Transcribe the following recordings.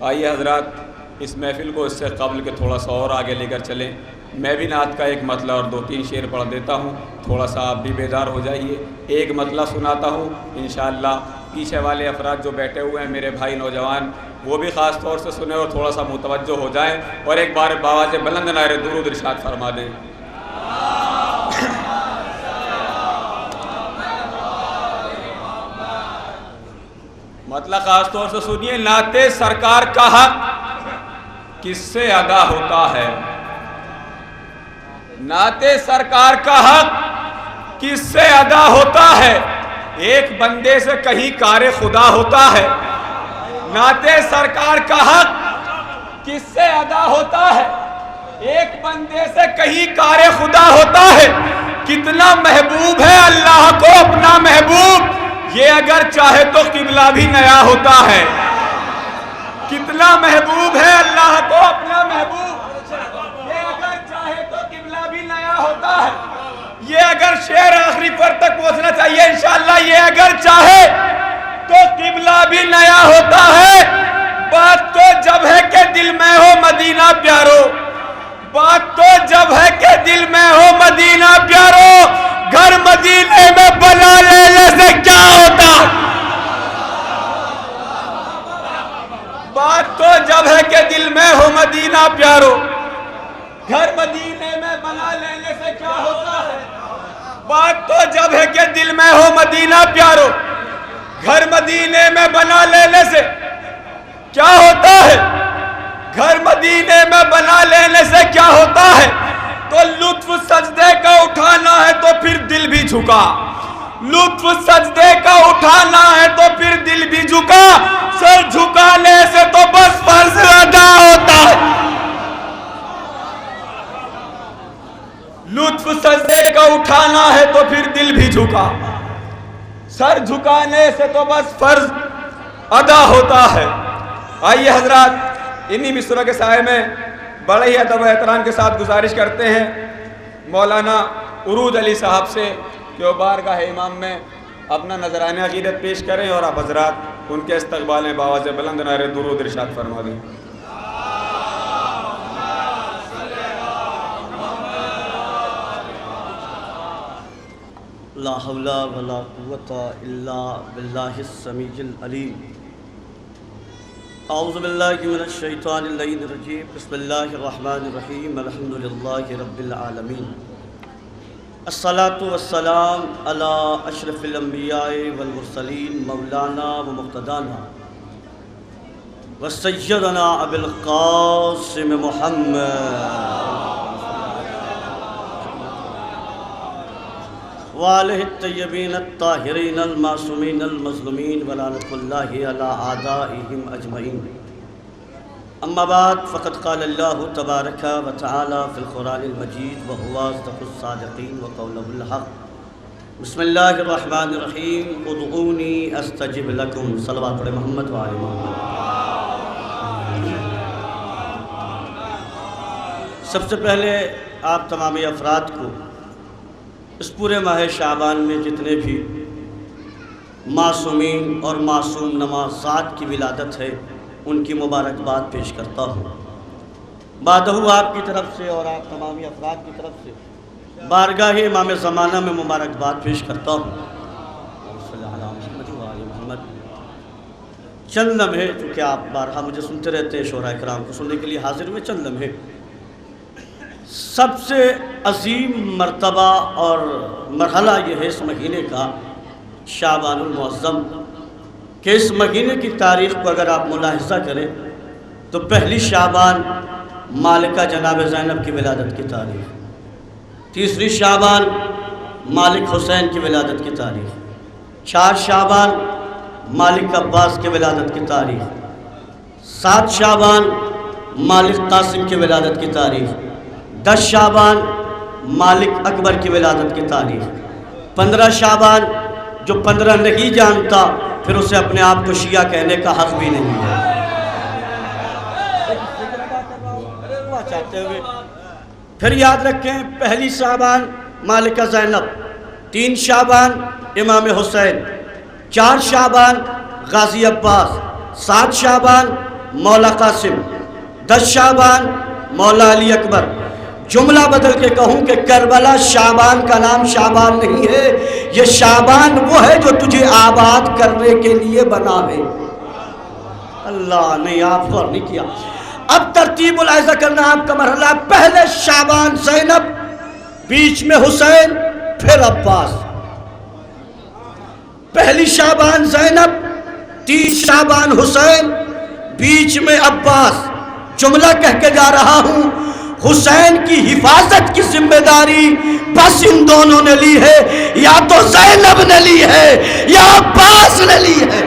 آئیے حضرات اس محفل کو اس سے قبل کے تھوڑا سا اور آگے لے کر چلیں۔ میں بھی نعت کا ایک مطلع اور 2-3 شعر پڑھ دیتا ہوں، تھوڑا سا آپ بھی بیدار ہو جائیے۔ ایک مطلع سناتا ہوں، انشاءاللہ پیچھے والے افراد جو بیٹھے ہوئے ہیں میرے بھائی نوجوان، وہ بھی خاص طور سے سنیں اور تھوڑا سا متوجہ ہو جائیں، اور ایک بار بآواز بلند نعرہ درود ارشاد فرما دیں۔ مطلب خاص طور سے سنیے۔ نعت سرکار کا حق کس سے ادا ہوتا ہے؟ نعت سرکار کا حق کس سے ادا ہوتا ہے؟ ایک بندے سے کہیں کار خدا ہوتا ہے۔ نعت سرکار کا حق کس سے ادا ہوتا ہے؟ ایک بندے سے کہیں کار خدا ہوتا ہے۔ کتنا محبوب ہے اللہ کو اپنا محبوب، یہ اگر چاہے تو قبلہ بھی نیا ہوتا ہے۔ کتنا محبوب ہے اللہ کو اپنا محبوب، یہ اگر چاہے تو قبلہ بھی نیا ہوتا ہے۔ یہ اگر شعر آخری پر تک پہنچنا چاہیے انشاءاللہ، یہ اگر چاہے تو قبلہ بھی نیا ہوتا ہے۔ بات تو جب ہے کہ دل میں ہو مدینہ پیارو، بات تو جب ہے کہ دل میں ہو مدینہ پیارو، گھر مدینے میں بنا لینے سے کیا ہوتا؟ بات تو جب ہے کہ دل میں ہو مدینہ پیارو، گھر مدینے میں بنا لینے سے کیا ہوتا ہے؟ بات تو جب ہے کہ دل میں ہو مدینہ پیارو، گھر مدینے میں بنا لینے سے کیا ہوتا ہے؟ گھر مدینے میں بنا لینے سے کیا ہوتا ہے؟ تو لطف سجدے کا اٹھانا ہے تو پھر دل بھی جھکا، لطف سجدے کا اٹھانا ہے تو پھر دل بھی جھکا، سر جھکانے سے تو بس فرض ادا ہوتا ہے۔ لطف سجدے کا اٹھانا ہے تو پھر دل بھی جھکا، سر جھکانے سے تو بس فرض ادا ہوتا ہے۔ آئیے حضرات انہی مصرعوں کے سائے میں بڑے ہی ادب و احترام کے ساتھ گزارش کرتے ہیں مولانا عروج علی صاحب سے کہ وہ بارگاہ امام میں اپنا نذرانہ عقیدت پیش کریں، اور آپ حضرات ان کے استقبال میں بآواز بلند نعرہ درود ارشاد فرما دیں۔ لا حول ولا قوة الا باللہ السمیع العلیم۔ اعوذ باللہ من الشیطان اللعین الرجیم، بسم اللہ الرحمن الرحیم، الحمدللہ رب العالمین، الصلاۃ والسلام علی اشرف الانبیاء والمرسلین، مولانا و مقتدانا و سیدنا ابی القاسم محمد وآلہ الطیبین الطاہرین المعصومین المظلومین ولعنۃ اللہ علی اعدائہم اجمعین۔ اما بعد فقد قال اللہ تبارک و تعالی فی القرآن المجید وہو اصدق الصادقین وقولہ الحق۔ بسم اللہ الرحمن الرحیم، ادعونی استجب لکم۔ صلوات پڑھیں محمد و آل محمد۔ سب سے پہلے آپ تمام افراد کو اس پورے ماہ شعبان میں جتنے بھی معصومین اور معصوم نمازات کی ولادت ہے ان کی مبارکباد پیش کرتا ہوں۔ بعدہ آپ کی طرف سے اور آپ تمامی افراد کی طرف سے بارگاہ امام زمانہ میں مبارکباد پیش کرتا ہوں۔ چند لمحے چونکہ آپ بارہا مجھے سنتے رہتے ہیں، شعراء کرام کو سننے کے لیے حاضر ہوئے، چند لمحے سب سے عظیم مرتبہ اور مرحلہ یہ ہے اس مہینے کا شعبان المعظم کہ اس مہینے کی تاریخ کو اگر آپ ملاحظہ کریں تو پہلی شعبان مالکہ جناب زینب کی ولادت کی تاریخ، تیسری شعبان مالک حسین کی ولادت کی تاریخ، 4 شعبان مالک عباس کی ولادت کی تاریخ، 7 شعبان مالک قاسم کی ولادت کی تاریخ، 10 شعبان مالک اکبر کی ولادت کی تاریخ، 15 شعبان جو 15 نہیں جانتا پھر اسے اپنے آپ کو شیعہ کہنے کا حق بھی نہیں ہے۔ پھر یاد رکھیں پہلی شعبان مالکہ زینب، 3 شعبان امام حسین، 4 شعبان غازی عباس، 7 شعبان مولا قاسم، 10 شعبان مولا علی اکبر۔ جملہ بدل کے کہوں کہ کربلا شعبان کا نام شعبان نہیں ہے، یہ شعبان وہ ہے جو تجھے آباد کرنے کے لیے بنا ہے۔ اللہ نے آپ غور نہیں کیا۔ اب ترتیب العزہ کرنا آپ کا مرحلہ، پہلے شعبان زینب، بیچ میں حسین، پھر عباس۔ پہلی شعبان زینب، 30 شعبان حسین، بیچ میں عباس۔ جملہ کہہ کے جا رہا ہوں، حسین کی حفاظت کی ذمہ داری بس ان دونوں نے لی ہے، یا تو زینب نے لی ہے یا عباس نے لی ہے۔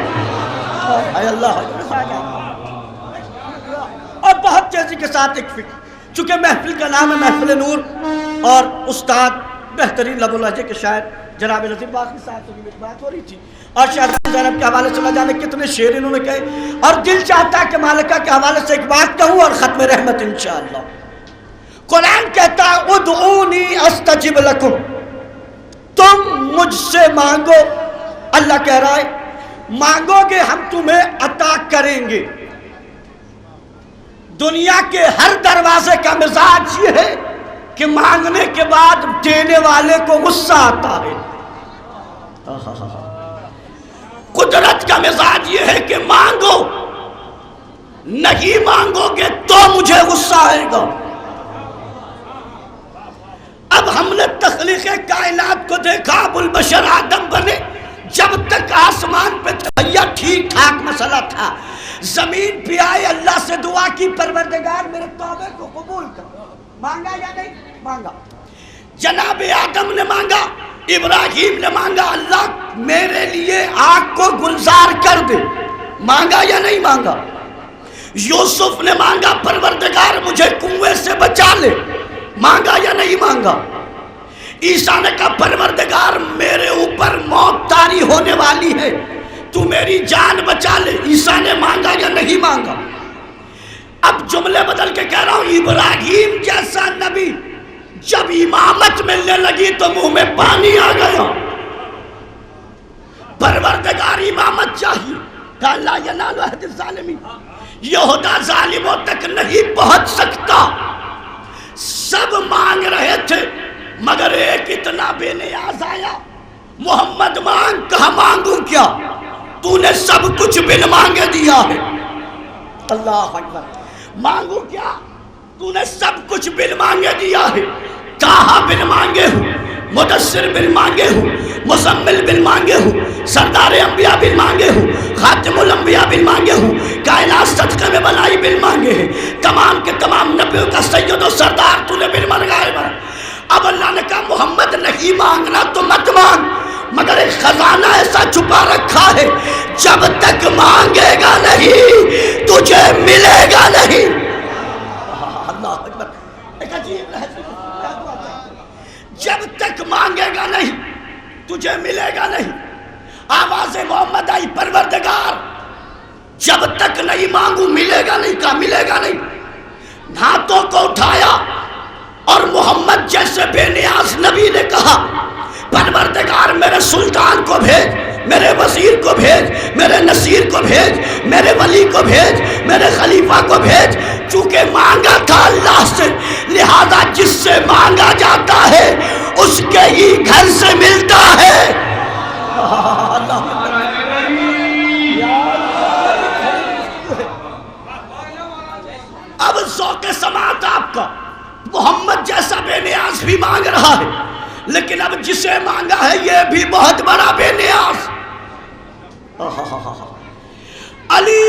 اے اللہ، اور بہت تیزی کے ساتھ ایک فکر، چونکہ محفل کا نام ہے محفل نور، اور استاد بہترین لب و لہجے کے شاعر جناب لطیف باقی صاحب سے بھی بات ہو رہی تھی، اور شہزادی زینب کے حوالے سے نہ جانے کتنے شعر انہوں نے کہے، اور دل چاہتا ہے کہ مالکہ کے حوالے سے ایک بات کہوں اور ختم رحمت انشاءاللہ۔ قرآن کہتا ہے ادعونی استجب لکم، تم مجھ سے مانگو، اللہ کہہ رہا ہے مانگو گے ہم تمہیں عطا کریں گے۔ دنیا کے ہر دروازے کا مزاج یہ ہے کہ مانگنے کے بعد دینے والے کو غصہ آتا ہے۔ قدرت کا مزاج یہ ہے کہ مانگو، نہیں مانگو گے تو مجھے غصہ آئے گا۔ اب ہم نے تخلیق کائنات کو دیکھا، ابو البشر آدم بنے، جب تک آسمان پہ بھیا ٹھیک ٹھاک مسئلہ تھا، زمین پہ آئے، اللہ سے دعا کی پروردگار میرے توبے کو قبول کر۔ مانگا یا نہیں مانگا؟ جناب آدم نے مانگا، ابراہیم نے مانگا اللہ میرے لیے آگ کو گلزار کر دے، مانگا یا نہیں مانگا؟ یوسف نے مانگا پروردگار مجھے کنویں سے بچا لے، مانگا یا نہیں مانگا؟ عیسیٰ نے کہا پروردگار میرے اوپر موت طاری ہونے والی ہے، تو میری جان بچا لے، عیسیٰ نے مانگا یا نہیں مانگا؟ اب جملے بدل کے کہہ رہا ہوں، ابراہیم جیسا نبی جب امامت ملنے لگی تو منہ میں پانی آ گیا، پروردگار امامت چاہیے، کہا لا ینال عہد الظالمین، یہ عہدہ ظالموں تک نہیں پہنچ سکتا۔ سب مانگ رہے تھے مگر ایک اتنا بے نیاز آیا، محمد مانگ، کہا مانگوں کیا؟ تو نے سب کچھ بن مانگے دیا ہے۔ اللہ اکبر، مانگوں کیا؟ تو نے سب کچھ بن مانگے دیا ہے۔ کہا بن مانگے ہوں، مدثر بن مانگے ہوں، مزمل بن مانگے ہوں، سردار انبیاء بن مانگے ہوں، خاتم الانبیاء بن مانگے ہوں، کائنات صدقے میں بنائی بن مانگے ہیں، تمام کے تمام نبیوں کا سید و سردار تو نے بن منگائے بنا۔ اب اللہ نے کہا محمد نہیں مانگنا تو مت مانگ، مگر ایک خزانہ ایسا چھپا رکھا ہے، جب تک مانگے گا نہیں تجھے ملے گا نہیں۔ اللہ اکبر، ایک عجیب لہجہ، جب تک مانگے گا نہیں تجھے ملے گا نہیں۔ آواز محمد آئی پروردگار جب تک نہیں مانگوں ملے گا نہیں، کہا ملے گا نہیں۔ ہاتھوں کو اٹھایا اور محمد جیسے بے نیاز نبی نے کہا پروردگار میرے سلطان کو بھیج، میرے وزیر کو بھیج، میرے نصیر کو بھیج، میرے ولی کو بھیج، میرے خلیفہ کو بھیج۔ چونکہ مانگا تھا اللہ سے، لہذا جس سے مانگا جاتا ہے اس کے ہی گھر سے ملتا ہے۔ اب ذوق سماعت آپ کا، محمد جیسا بے نیاز بھی مانگ رہا ہے، لیکن اب جسے مانگا ہے یہ بھی بہت بڑا بے نیاز۔ علی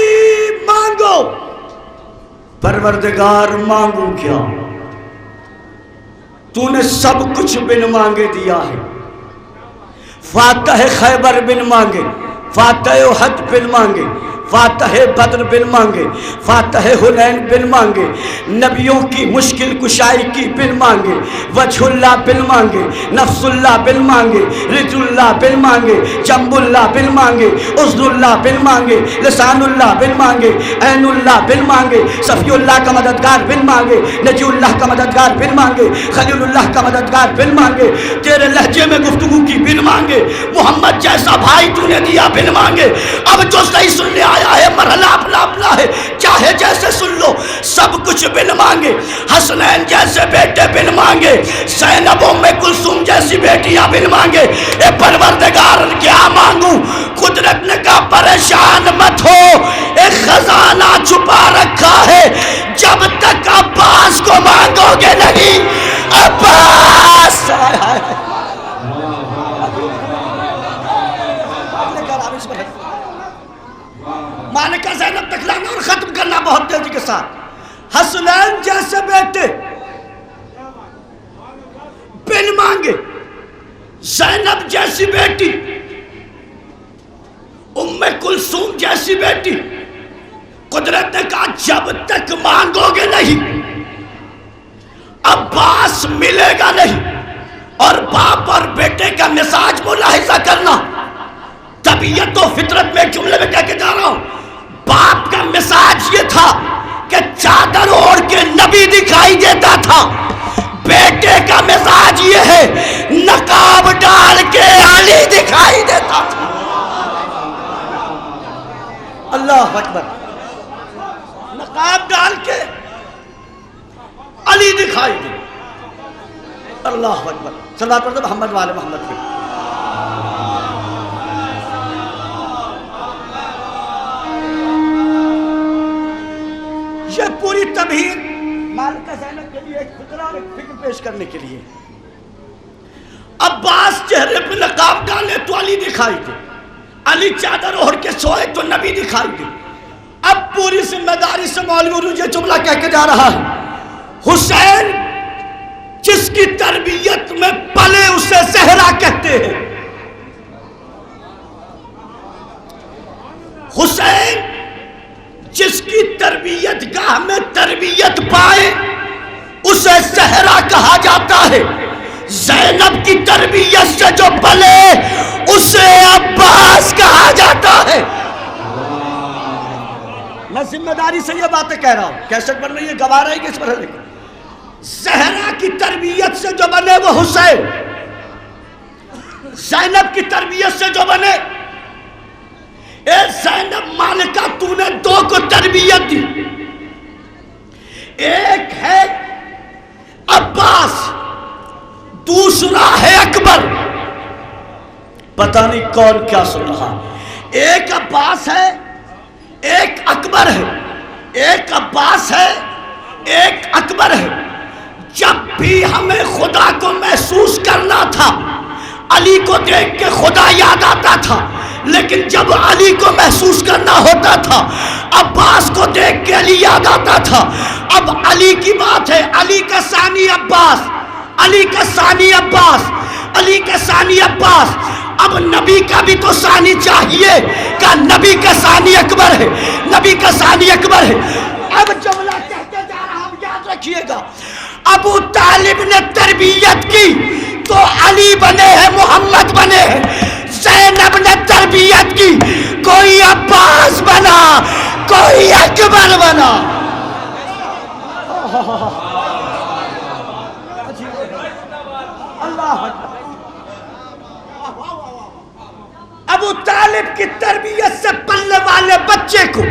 مانگو، پروردگار مانگو کیا؟ تو نے سب کچھ بن مانگے دیا ہے۔ فاتح خیبر بن مانگے، فاتح احد بن مانگے، فاتح بدر بن مانگے، فاتح حنین بن مانگے، نبیوں کی مشکل کشائی کی بن مانگے، وجہ اللہ بن مانگے، نفس اللہ بن مانگے، رج اللہ بن مانگے، جنب اللہ بن مانگے، عزل اللہ بن مانگے، لسان اللہ بن مانگے، عین اللہ بن مانگے، صفی اللہ کا مددگار بن مانگے، نجی اللہ کا مددگار بن مانگے، خلیل اللہ کا مددگار بن مانگے، تیرے لہجے میں گفتگو کی بن مانگے، محمد جیسا بھائی تو نے دیا بن مانگے۔ اب جو صحیح سننے آیا ہے مرحلہ اپنا اپنا ہے، چاہے جیسے سن لو، سب کچھ بن مانگے، حسنین جیسے بیٹے بن مانگے، زینب ام کلثوم جیسی بیٹیاں بن مانگے، اے پروردگار کیا مانگوں؟ قدرت نے کہا پریشان مت ہو، ایک خزانہ چھپا رکھا ہے، جب تک عباس کو مانگو گے نہیں، عباس مالکہ زینب تک لانا اور ختم کرنا بہت تیزی کے ساتھ۔ حسنین جیسے بیٹے بن مانگے، زینب جیسی بیٹی، ام کلثوم جیسی بیٹی، قدرت نے کہا جب تک مانگو گے نہیں عباس ملے گا نہیں۔ اور باپ اور بیٹے کا مزاج ملاحظہ کرنا، طبیعت و فطرت میں ایک جملے میں کہہ کے جا رہا ہوں، باپ کا مزاج یہ تھا کہ چادر اوڑھ کے نبی دکھائی دیتا تھا، بیٹے کا مزاج یہ ہے نقاب ڈال کے علی دکھائی دیتا تھا۔ اللہ اکبر، نقاب ڈال کے علی دکھائی دے۔ اللہ اکبر، صلوات پڑھتے محمد والے محمد کے۔ یہ پوری تمہید مالکہ زینب کے لیے ایک فکرہ اور ایک فکر پیش کرنے کے لیے، عباس چہرے پہ نقاب ڈالے تو علی دکھائی دے، علی چادر اوڑھ کے سوئے تو نبی دکھائی دے۔ اب پوری ذمہ داری سے مولوی یہ جملہ کہہ کے جا رہا ہے، حسین جس کی تربیت میں پلے اسے زہرا کہتے ہیں، حسین جس کی تربیت گاہ میں تربیت پائے اسے زہرا کہا جاتا ہے، زینب کی تربیت سے جو پلے اسے عباس کہا جاتا ہے۔ میں ذمہ داری سے یہ باتیں کہہ رہا ہوں، کیسٹ بن رہی ہے، گوا رہی ہے اس مرحلے کو۔ زہرا کی تربیت سے جو بنے وہ حسین، زینب کی تربیت سے جو بنے، اے زینب مالکہ تو نے دو کو تربیت دی، ایک ہے عباس، دوسرا ہے اکبر۔ پتہ نہیں کون کیا سن رہا، ایک عباس ہے ایک اکبر ہے، ایک عباس ہے ایک اکبر ہے۔ جب بھی ہمیں خدا کو محسوس کرنا تھا علی کو دیکھ کے خدا یاد آتا تھا، لیکن جب علی کو محسوس کرنا ہوتا تھا عباس کو دیکھ کے علی یاد آتا تھا۔ اب علی کی بات ہے، علی کا ثانی عباس، علی کا ثانی عباس، علی کا ثانی عباس۔ اب نبی کا بھی تو ثانی چاہیے، کہ نبی کا ثانی اکبر ہے، نبی کا ثانی اکبر ہے۔ اب جملہ کہتے جا رہا ہوں، یاد رکھیے گا، ابو طالب نے تربیت کی تو علی بنے ہیں، محمد بنے ہیں۔ زینب نے تربیت کی، کوئی عباس بنا، کوئی اکبر بنا۔ اللہ اکبر۔ ابو طالب کی تربیت سے پلنے والے بچے کو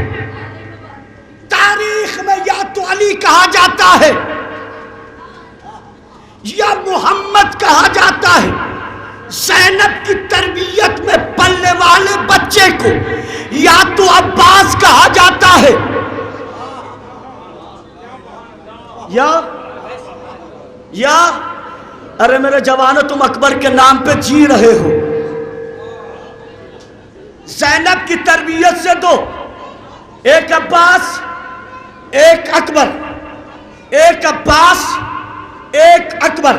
تاریخ میں یا تو علی کہا جاتا ہے یا محمد کہا جاتا ہے۔ زینب کی تربیت میں پلنے والے بچے کو یا تو عباس کہا جاتا ہے یا ارے میرے جوانو تم اکبر کے نام پہ جی رہے ہو۔ زینب کی تربیت سے دو، ایک عباس ایک اکبر، ایک عباس ایک اکبر۔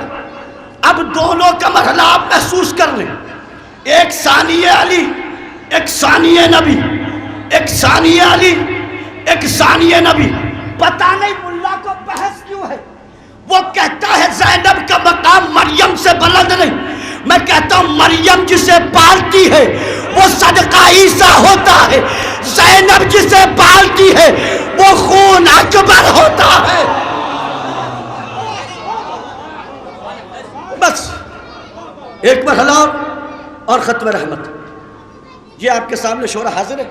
اب دونوں کا مرحلہ آپ محسوس کر لیں، ایک ثانی علی ایک ثانی نبی، ایک ثانی علی ایک ثانی نبی۔ پتہ نہیں ملا کو بحث کیوں ہے، وہ کہتا ہے زینب کا مقام مریم سے بلند نہیں، میں کہتا ہوں مریم جسے پالتی ہے وہ صدقہ عیسیٰ ہوتا ہے، زینب جسے پالتی ہے وہ خون اکبر ہوتا ہے۔ بس ایک مرحلہ اور ختم رحمت۔ یہ آپ کے سامنے شورا حاضر ہے،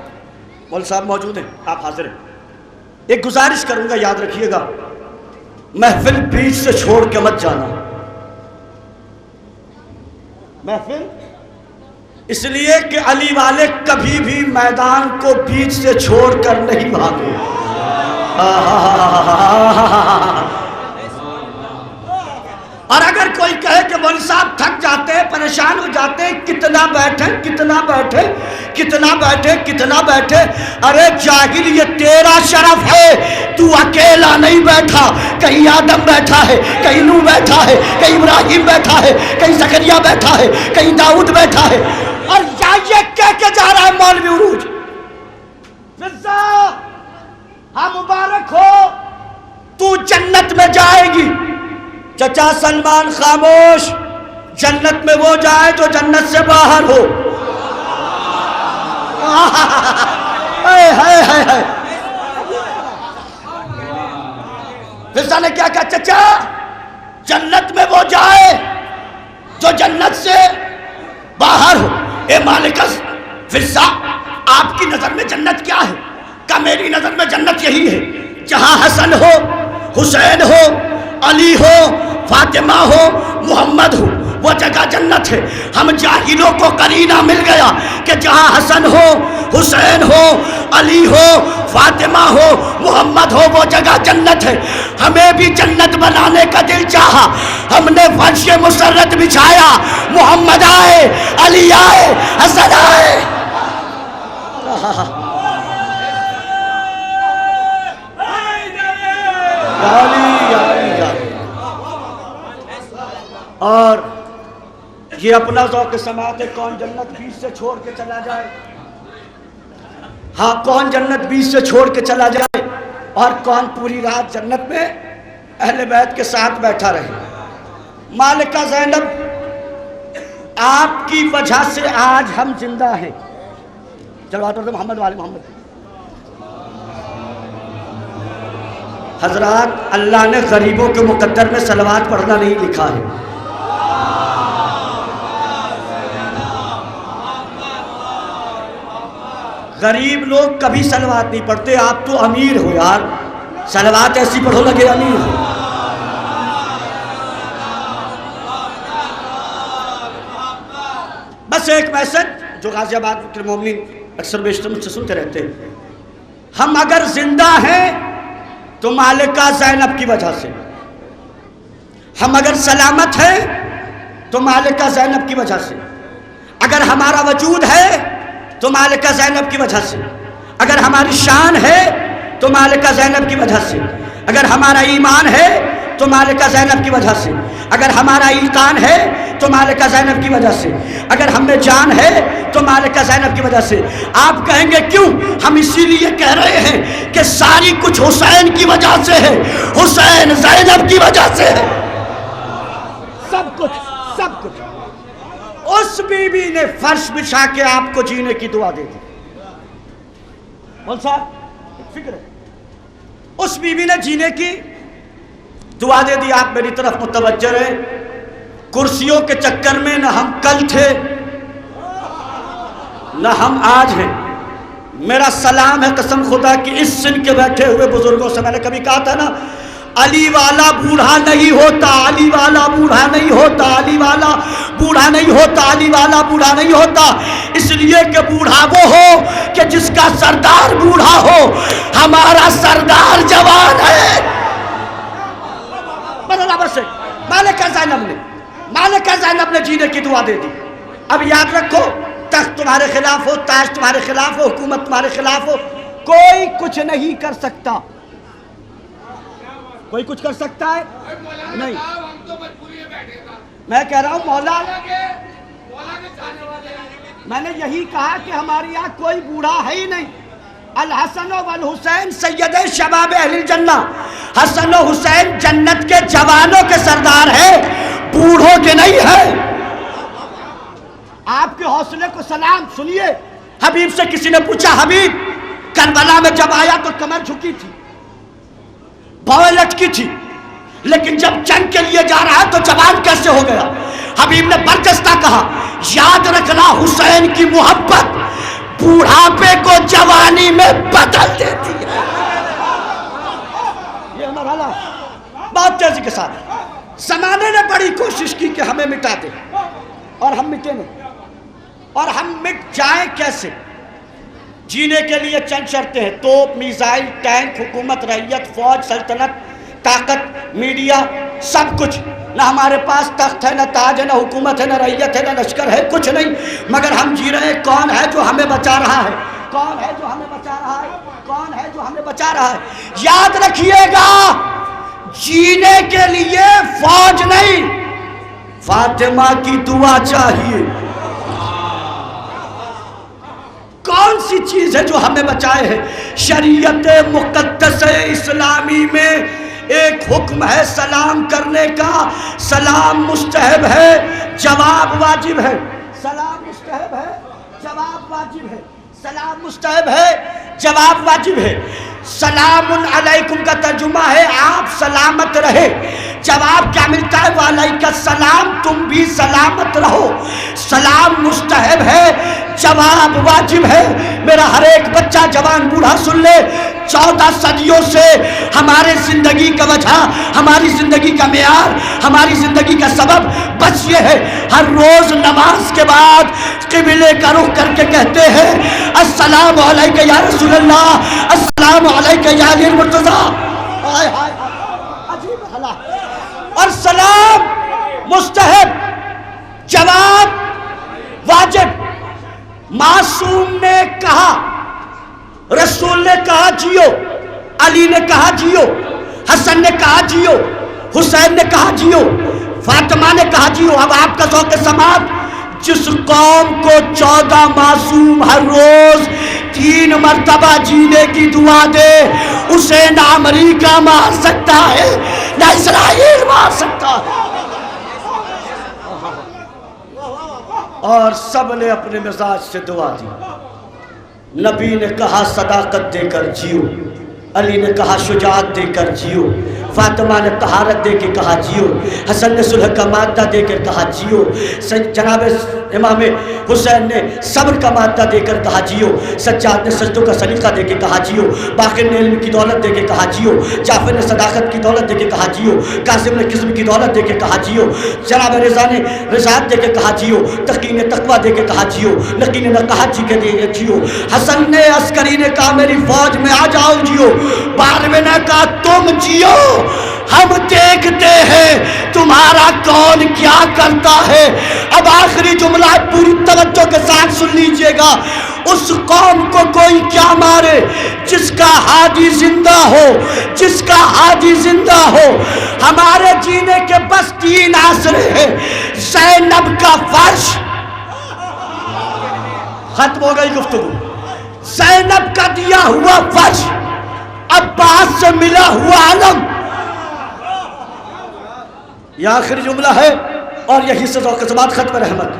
مول صاحب موجود ہیں، آپ حاضر ہیں. ایک گزارش کروں گا، یاد رکھیے گا، محفل بیچ سے چھوڑ کے مت جانا. محفل اس لیے کہ علی والے کبھی بھی میدان کو بیچ سے چھوڑ کر نہیں بھاگے. اور اگر کوئی کہے کہ مولوی صاحب تھک جاتے ہیں، پریشان ہو جاتے ہیں، کتنا بیٹھے کتنا بیٹھے کتنا بیٹھے کتنا بیٹھے، ارے جاہل یہ تیرا شرف ہے، تو اکیلا نہیں بیٹھا، کہیں آدم بیٹھا ہے، کہیں نوح بیٹھا ہے، کہیں ابراہیم بیٹھا ہے، کہیں زکریا بیٹھا ہے، کہیں داؤد بیٹھا ہے. اور یہ کہہ کے جا رہا ہے مولوی عروج، فضا ہاں مبارک ہو، تو جنت میں جائے گی. چچا سلمان خاموش، جنت میں وہ جائے جو جنت سے باہر ہو. فضا نے کیا کہا؟ چچا جنت میں وہ جائے جو جنت سے باہر ہو. اے مالک فضا، آپ کی نظر میں جنت کیا ہے؟ کہ میری نظر میں جنت یہی ہے جہاں حسن ہو، حسین ہو، علی ہو، فاطمہ ہو، محمد ہو، وہ جگہ جنت ہے. ہم جاہلوں کو قرینہ مل گیا کہ جہاں حسن ہو، حسین ہو، علی ہو، فاطمہ ہو، محمد ہو، وہ جگہ جنت ہے. ہمیں بھی جنت بنانے کا دل چاہا، ہم نے فرش مسرت بچھایا، محمد آئے، علی آئے، حسن آئے. اور یہ اپنا ذوق سماعت ہے، کون جنت بیچ سے چھوڑ کے چلا جائے. ہاں کون جنت بیچ سے چھوڑ کے چلا جائے، اور کون پوری رات جنت میں اہل بیت کے ساتھ بیٹھا رہے. مالکہ زینب، آپ کی وجہ سے آج ہم زندہ ہیں. چلو آتے محمد والے محمد. حضرات، اللہ نے غریبوں کے مقدر میں صلوات پڑھنا نہیں لکھا ہے. غریب لوگ کبھی صلوات نہیں پڑھتے. آپ تو امیر ہو یار، صلوات ایسی پڑھو لگے امیر ہو. بس ایک میسج جو غازی آباد کے مومنین اکثر بیشتر مجھ سے سنتے رہتے ہیں، ہم اگر زندہ ہیں تو مالکہ زینب کی وجہ سے، ہم اگر سلامت ہیں تو مالکہ زینب کی وجہ سے، اگر ہمارا وجود ہے تو مالکہ زینب کی وجہ سے، اگر ہماری شان ہے تو مالکہ زینب کی وجہ سے، اگر ہمارا ایمان ہے تو مالکہ زینب کی وجہ سے، اگر ہمارا ایقان ہے تو مالکہ زینب کی وجہ سے، اگر ہم میں جان ہے تو مالکہ زینب کی وجہ سے. آپ کہیں گے کیوں؟ ہم اسی لیے کہہ رہے ہیں کہ ساری کچھ حسین کی وجہ سے ہے، حسین زینب کی وجہ سے ہے. سب کچھ سب کچھ. اس بی بی نے فرش بچھا کے آپ کو جینے کی دعا دے دی. مول صاحب فکر ہے، اس بی بی نے جینے کی دعا دے دی. آپ میری طرف متوجہ رہے. کرسیوں کے چکر میں نہ ہم کل تھے نہ ہم آج ہیں. میرا سلام ہے قسم خدا کی اس سن کے بیٹھے ہوئے بزرگوں سے. میں نے کبھی کہا تھا نا، علی والا بوڑھا نہیں ہوتا، علی والا بوڑھا نہیں ہوتا، علی والا بوڑھا نہیں ہوتا، علی والا بوڑھا نہیں ہوتا. اس لیے کہ بوڑھا وہ ہو کہ جس کا سردار بوڑھا ہو. ہمارا سردار جوان ہے. برابر سے مالکہ زینب نے جینے کی دعا دے دی. اب یاد رکھو، تخت تمہارے خلاف ہو، تاج تمہارے خلاف ہو، حکومت تمہارے خلاف ہو، کوئی کچھ نہیں کر سکتا. کوئی کچھ کر سکتا ہے نہیں. میں کہہ رہا ہوں مولا، میں نے یہی کہا کہ ہمارے یہاں کوئی بوڑھا ہے ہی نہیں. الحسن والحسین سید شباب اہل الجنہ. حسن و حسین جنت کے جوانوں کے سردار ہیں، بوڑھوں کے نہیں ہیں. آپ کے حوصلے کو سلام. سنیے، حبیب سے کسی نے پوچھا، حبیب کربلا میں جب آیا تو کمر جھکی تھی، بھویں لٹکی تھی، لیکن جب جنگ کے لیے جا رہا ہے تو جوان کیسے ہو گیا؟ حبیب نے برجستہ کہا، یاد رکھنا حسین کی محبت بوڑھاپے کو جوانی میں بدل دیتی ہے۔ یہ مرحلہ بہت تیزی کے ساتھ زمانے نے بڑی کوشش کی کہ ہمیں مٹا دے، اور ہم مٹے نہیں۔ اور ہم مٹ جائیں کیسے؟ جینے کے لیے چند شرطیں ہیں: توپ، میزائل، ٹینک، حکومت، رعیت، فوج، سلطنت، طاقت، میڈیا، سب کچھ۔ نہ ہمارے پاس تخت ہے، نہ تاج ہے، نہ حکومت ہے، نہ رعیت ہے، نہ لشکر ہے، کچھ نہیں، مگر ہم جی رہے ہیں۔ کون ہے جو ہمیں بچا رہا ہے؟ کون ہے جو ہمیں بچا رہا ہے؟ کون ہے جو ہمیں بچا رہا ہے؟ یاد رکھیے گا، جینے کے لیے فوج نہیں، فاطمہ کی دعا چاہیے۔ کون سی چیز ہے جو ہمیں بچائے ہے؟ شریعت مقدس اسلامی میں ایک حکم ہے سلام کرنے کا۔ سلام مستحب ہے، جواب واجب ہے۔ سلام مستحب ہے، جواب واجب ہے۔ سلام مستحب ہے، جواب واجب ہے۔ سلام علیکم کا ترجمہ ہے آپ سلامت رہے۔ جواب کیا ملتا ہے؟ وعلیکم السلام، تم بھی سلامت رہو۔ سلام مستحب ہے، جواب واجب ہے۔ میرا ہر ایک بچہ جوان بوڑھا سن لے، 14 صدیوں سے ہمارے زندگی کا وجہ، ہماری زندگی کا معیار، ہماری زندگی کا سبب بس یہ ہے، ہر روز نماز کے بعد قبلے کا رخ کر کے کہتے ہیں السلام علیکہ یا رسول اللہ، السلام علیکہ یا علی المرتضیٰ۔ عجیب حالات۔ اور سلام مستحب، جواب واجب۔ معصوم نے کہا، رسول نے کہا جیو، علی نے کہا جیو، حسن نے کہا جیو، حسین نے کہا جیو، فاطمہ نے کہا جیو۔ اب آپ کا ذوق سماعت، جس قوم کو 14 معصوم ہر روز 3 مرتبہ جینے کی دعا دے، اسے نہ امریکہ مار سکتا ہے، نہ اسرائیل مار سکتا ہے۔ اور سب نے اپنے مزاج سے دعا دی۔ نبی نے کہا صداقت دے کر جیو، علی نے کہا شجاعت دے کر جیو، فاطمہ نے طہارت دے کے کہا جیو، حسن نے صلح کا مادہ دے کر کہا جیو، جناب امام حسین نے صبر کا مادہ دے کر کہا جیو، سجاد نے سجدوں کا سلیقہ دے کے کہا جیو، باقر نے علم کی دولت دے کے کہا جیو، جعفر نے صداقت کی دولت دے کے کہا جیو، قاسم نے قسم کی دولت دے کے کہا جیو، جناب رضا نے رضاعت دے کے کہا جیو، تقی نے تقویٰ دے کے کہا جیو، نقی نے نقاہت جی کے دے کے جیو، حسن نے عسکری نے کہا میری فوج میں آ جاؤ جیو، بارہویں نے کہا تم جیو، ہم دیکھتے ہیں تمہارا کون کیا کرتا ہے۔ اب آخری جملہ پوری توجہ کے ساتھ سن لیجئے گا، اس قوم کو کوئی کیا مارے جس کا ہادی زندہ ہو، جس کا ہادی زندہ ہو۔ ہمارے جینے کے بس 3 آسرے ہیں، زینب کا فرش، ختم ہو گئی گفتگو، زینب کا دیا ہوا فرش، عباس سے ملا ہوا علم، یہ آخری جملہ ہے، اور یہی سے ذوق سماعت ختم رحمت۔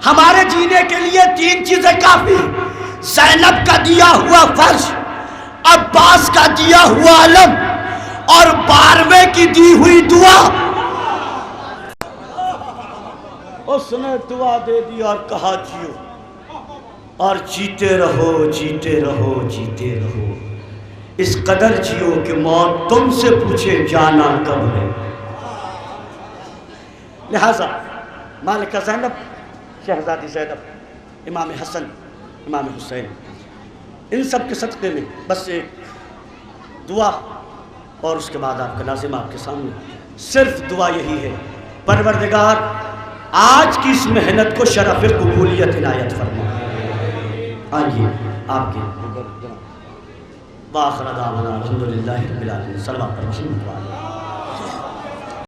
ہمارے جینے کے لیے 3 چیزیں کافی، زینب کا دیا ہوا فرش، عباس کا دیا ہوا علم، اور 12ویں کی دی ہوئی دعا۔ اس نے دعا دے دی اور کہا جیو، اور جیتے رہو جیتے رہو جیتے رہو، اس قدر جیو کہ موت تم سے پوچھے جانا کب ہے۔ لہذا مالکہ زینب، شہزادی زینب، امام حسن، امام حسین، ان سب کے صدقے میں بس ایک دعا، اور اس کے بعد آپ کا لازم آپ کے سامنے صرف دعا یہی ہے، پروردگار آج کی اس محنت کو شرف قبولیت عنایت فرما۔ آئیے آپ کے وآخر دعوانا الحمدللہ رب العالمین، صلوات پر محمد۔